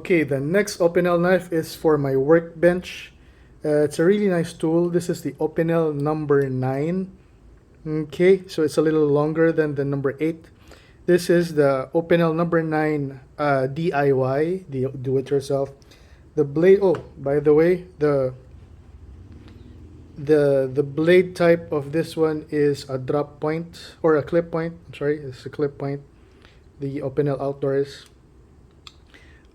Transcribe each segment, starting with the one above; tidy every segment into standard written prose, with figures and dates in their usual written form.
Okay, the next OPINEL knife is for my workbench. It's a really nice tool. This is the OPINEL number 9. Okay, so it's a little longer than the number 8. This is the OPINEL number 9 DIY, the do-it-yourself. The blade. Oh, by the way, the blade type of this one is a drop point or a clip point. I'm sorry, it's a clip point. The OPINEL Outdoors.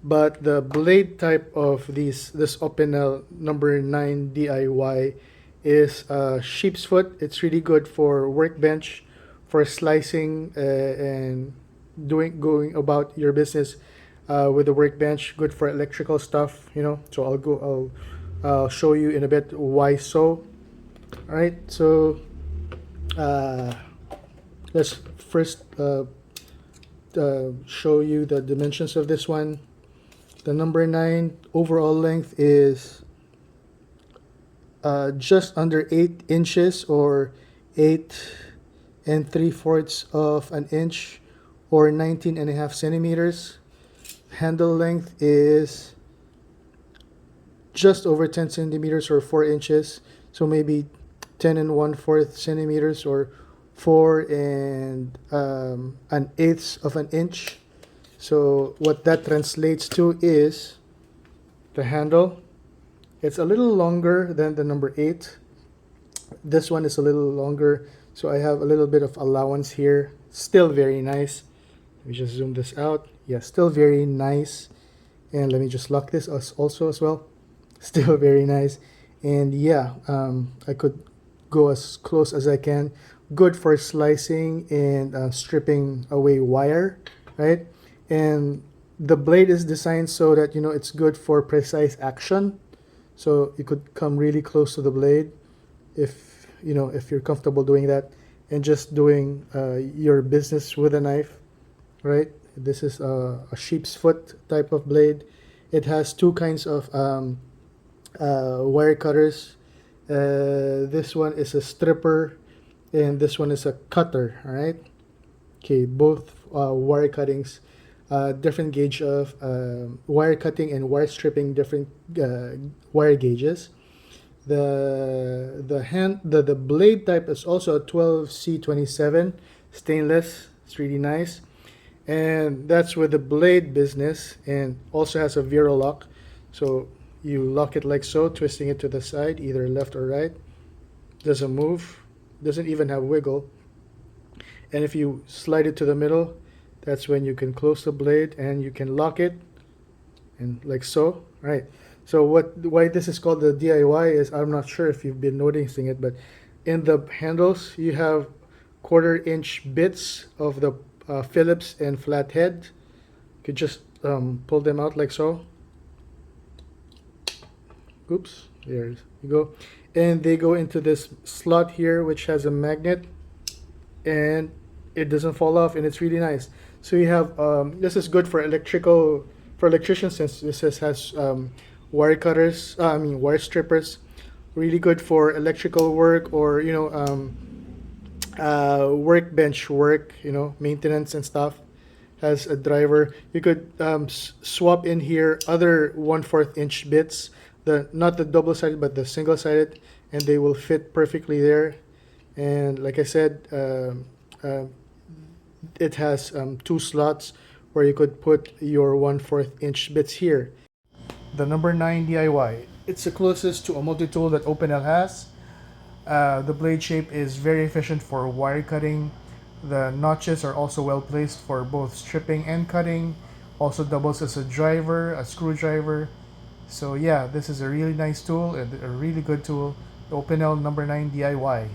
But the blade type of this OPINEL number 9 DIY is sheep's foot. It's really good for workbench, for slicing and going about your business with the workbench. Good for electrical stuff, you know. So I'll show you in a bit why so. All right. So let's first show you the dimensions of this one. The number 9 overall length is just under 8 inches, or 8 3/4 of an inch, or 19.5 centimeters. Handle length is just over 10 centimeters, or 4 inches. So maybe 10 1/4 centimeters, or 4 1/8 of an inch. So what that translates to is the handle. It's a little longer than the number 8. This one is a little longer, so I have a little bit of allowance here. Still very nice. Let me just zoom this out. Yeah, still very nice. And let me just lock this also as well. Still very nice. And yeah, I could go as close as I can. Good for slicing and stripping away wire, right? And the blade is designed so that, you know, it's good for precise action. So you could come really close to the blade if, you know, if you're comfortable doing that and just doing your business with a knife, right? This is a sheep's foot type of blade. It has two kinds of wire cutters. This one is a stripper and this one is a cutter, all right? Okay, both wire cuttings. Different gauge of wire cutting and wire stripping, different wire gauges. The blade type is also a 12C27 stainless. It's really nice, and that's with the blade business, and also has a Vero lock. So you lock it like so, twisting it to the side, either left or right. Doesn't move, doesn't even have wiggle. And if you slide it to the middle, that's when you can close the blade and you can lock it, and like so, right? So why this is called the DIY is, I'm not sure if you've been noticing it, but in the handles you have 1/4 inch bits of the Phillips and flathead. You could just pull them out like so. Oops, there you go. And they go into this slot here, which has a magnet, and it doesn't fall off, and it's really nice. So you have this is good for electricians, since this has wire cutters, wire strippers. Really good for electrical work, or, you know, workbench work, you know, maintenance and stuff. Has a driver. You could swap in here other 1/4 inch bits, not the double-sided but the single-sided, and they will fit perfectly there. And like I said, it has 2 slots where you could put your 1/4 inch bits here. The number 9 DIY. It's the closest to a multi-tool that OPINEL has. The blade shape is very efficient for wire cutting. The notches are also well placed for both stripping and cutting. Also doubles as a driver, a screwdriver. So yeah, this is a really nice tool and a really good tool. The OPINEL number 9 DIY.